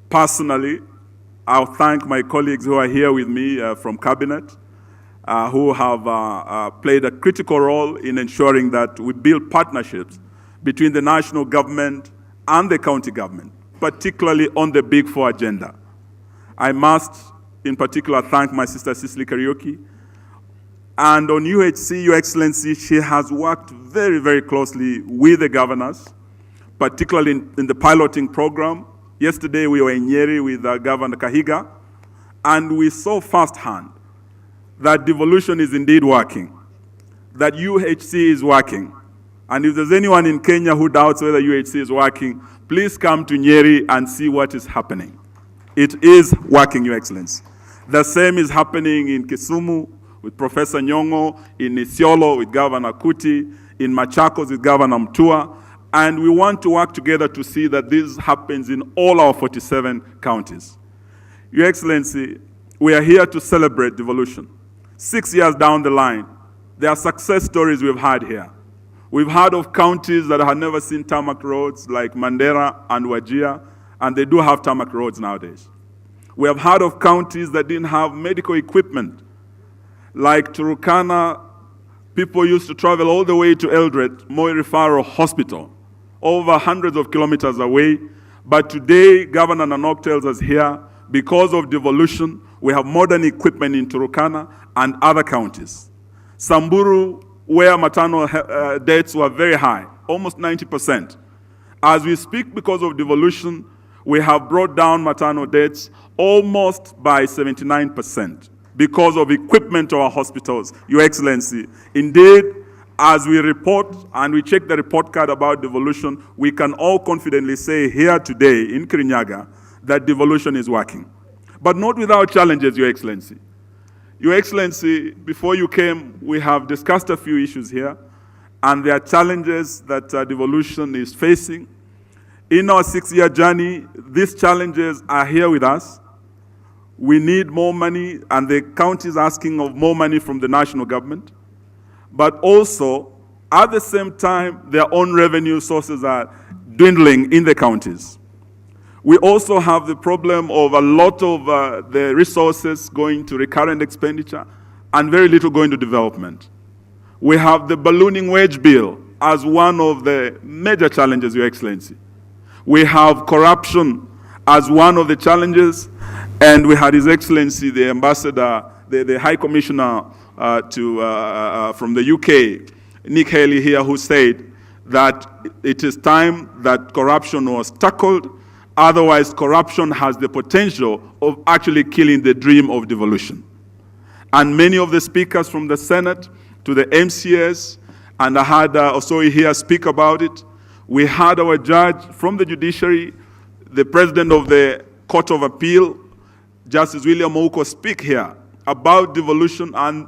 Personally, I'll thank my colleagues who are here with me from Cabinet, who have played a critical role in ensuring that we build partnerships between the national government and the county government, particularly on the Big Four agenda. I must, in particular, thank my sister Cicely Kariuki. And on UHC, Your Excellency, she has worked very, very closely with the governors, particularly in the piloting program. Yesterday, we were in Nyeri with Governor Kahiga, and we saw firsthand that devolution is indeed working, that UHC is working. And if there's anyone in Kenya who doubts whether UHC is working, please come to Nyeri and see what is happening. It is working, Your Excellency. The same is happening in Kisumu with Professor Nyong'o, in Isiolo with Governor Kuti, in Machakos with Governor Mtua, and we want to work together to see that this happens in all our 47 counties. Your Excellency, we are here to celebrate devolution. 6 years down the line, there are success stories we've had here. We've heard of counties that have never seen tarmac roads like Mandera and Wajir, and they do have tarmac roads nowadays. We have heard of counties that didn't have medical equipment. Like Turkana, people used to travel all the way to Eldoret, Moi Referral Hospital, over hundreds of kilometers away. But today, Governor Nanok tells us here, because of devolution, we have modern equipment in Turkana and other counties. Samburu, where maternal deaths were very high, almost 90%. As we speak, because of devolution, we have brought down maternal deaths almost by 79%. Because of equipment to our hospitals, Your Excellency. Indeed, as we report and we check the report card about devolution, we can all confidently say here today in Kirinyaga that devolution is working. But not without challenges, Your Excellency. Your Excellency, before you came, we have discussed a few issues here, and there are challenges that devolution is facing. In our 6-year journey, these challenges are here with us. We need more money, and the county is asking of more money from the national government. But also, at the same time, their own revenue sources are dwindling in the counties. We also have the problem of a lot of the resources going to recurrent expenditure and very little going to development. We have the ballooning wage bill as one of the major challenges, Your Excellency. We have corruption as one of the challenges. And we had His Excellency, the Ambassador, the High Commissioner from the UK, Nick Haley here, who said that it is time that corruption was tackled. Otherwise, corruption has the potential of actually killing the dream of devolution. And many of the speakers from the Senate to the MCS, and I had Osoi here speak about it. We had our judge from the judiciary, the president of the Court of Appeal, Justice William Ouko, speak here about devolution and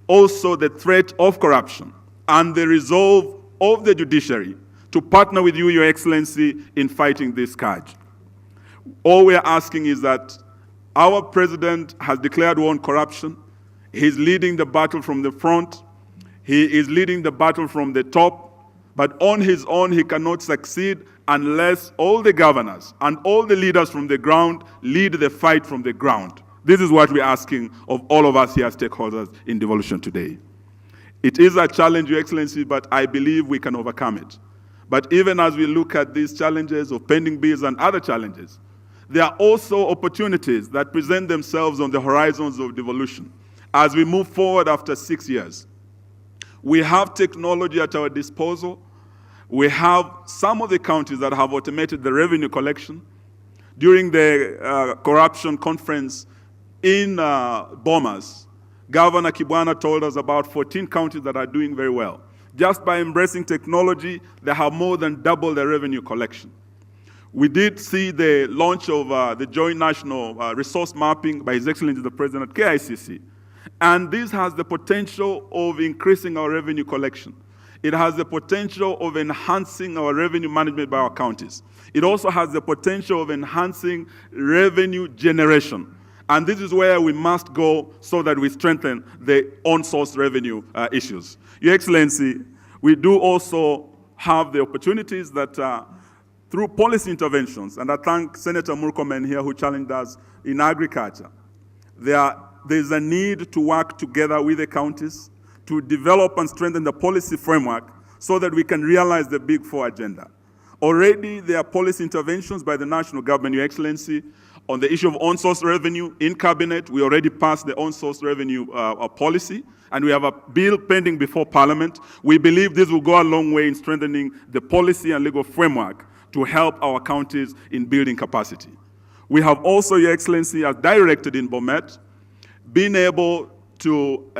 also the threat of corruption and the resolve of the judiciary to partner with you, Your Excellency, in fighting this scourge. All we are asking is that our president has declared war on corruption. He's leading the battle from the front. He is leading the battle from the top. But on his own, he cannot succeed unless all the governors and all the leaders from the ground lead the fight from the ground. This is what we're asking of all of us here as stakeholders in devolution today. It is a challenge, Your Excellency, but I believe we can overcome it. But even as we look at these challenges of pending bills and other challenges, there are also opportunities that present themselves on the horizons of devolution as we move forward after 6 years. We have technology at our disposal. We have some of the counties that have automated the revenue collection. During the corruption conference in Bomas, Governor Kibwana told us about 14 counties that are doing very well. Just by embracing technology, they have more than doubled their revenue collection. We did see the launch of the Joint National Resource Mapping by His Excellency the President at KICC. And this has the potential of increasing our revenue collection. It has the potential of enhancing our revenue management by our counties. It also has the potential of enhancing revenue generation. And this is where we must go so that we strengthen the on-source revenue issues. Your Excellency, we do also have the opportunities that through policy interventions, and I thank Senator Murkomen here who challenged us in agriculture, there's a need to work together with the counties to develop and strengthen the policy framework so that we can realize the Big Four agenda. Already there are policy interventions by the national government, Your Excellency, on the issue of on-source revenue. In Cabinet, we already passed the on-source revenue policy, and we have a bill pending before Parliament. We believe this will go a long way in strengthening the policy and legal framework to help our counties in building capacity. We have also, Your Excellency, as directed in Bomet, been able to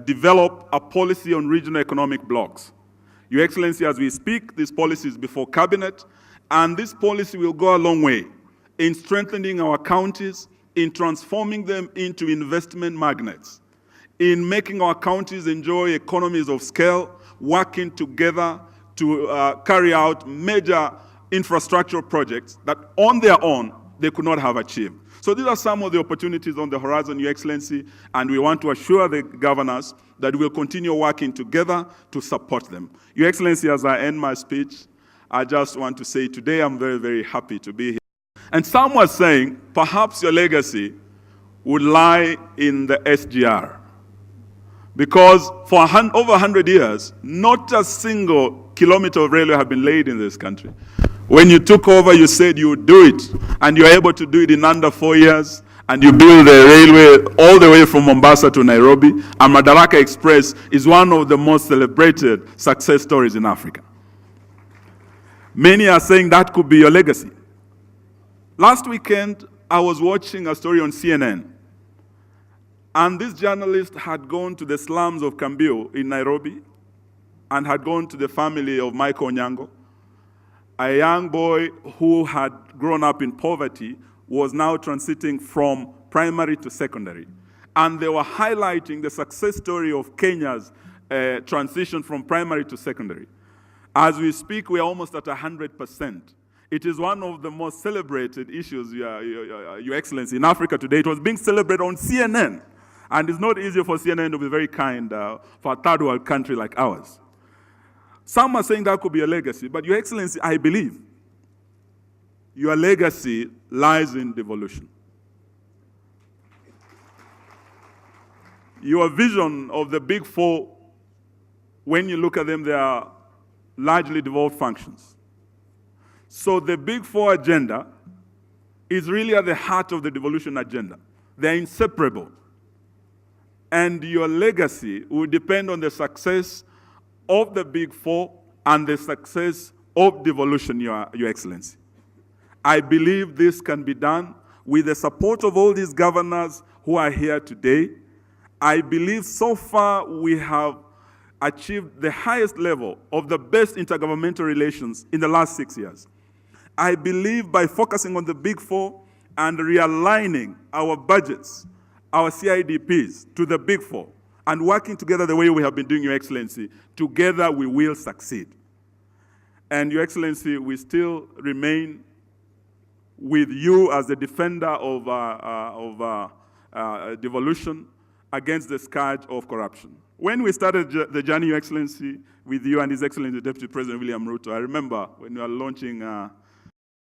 develop a policy on regional economic blocks. Your Excellency, as we speak, this policy is before Cabinet, and this policy will go a long way in strengthening our counties, in transforming them into investment magnets, in making our counties enjoy economies of scale, working together to carry out major infrastructural projects that on their own they could not have achieved. So these are some of the opportunities on the horizon, Your Excellency, and we want to assure the governors that we'll continue working together to support them. Your Excellency, as I end my speech, I just want to say today I'm very, very happy to be here. And some were saying perhaps your legacy would lie in the SGR. Because for over 100 years, not a single kilometer of railway had been laid in this country. When you took over, you said you would do it, and you're able to do it in under 4 years, and you build the railway all the way from Mombasa to Nairobi. And Madaraka Express is one of the most celebrated success stories in Africa. Many are saying that could be your legacy. Last weekend, I was watching a story on CNN, and this journalist had gone to the slums of Kambio in Nairobi and had gone to the family of Michael Onyango. A young boy who had grown up in poverty was now transiting from primary to secondary. And they were highlighting the success story of Kenya's transition from primary to secondary. As we speak, we are almost at 100%. It is one of the most celebrated issues, Your Excellency, in Africa today. It was being celebrated on CNN. And it's not easy for CNN to be very kind for a third world country like ours. Some are saying that could be a legacy, but Your Excellency, I believe your legacy lies in devolution. Your vision of the Big Four, when you look at them, they are largely devolved functions. So the Big Four agenda is really at the heart of the devolution agenda. They're inseparable. And your legacy will depend on the success of the Big Four and the success of devolution, Your Excellency. I believe this can be done with the support of all these governors who are here today. I believe so far we have achieved the highest level of the best intergovernmental relations in the last 6 years. I believe by focusing on the Big Four and realigning our budgets, our CIDPs to the Big Four, and working together the way we have been doing, Your Excellency, together we will succeed. And Your Excellency, we still remain with you as the defender of devolution against the scourge of corruption. When we started the journey, Your Excellency, with you and His Excellency Deputy President William Ruto, I remember when we were launching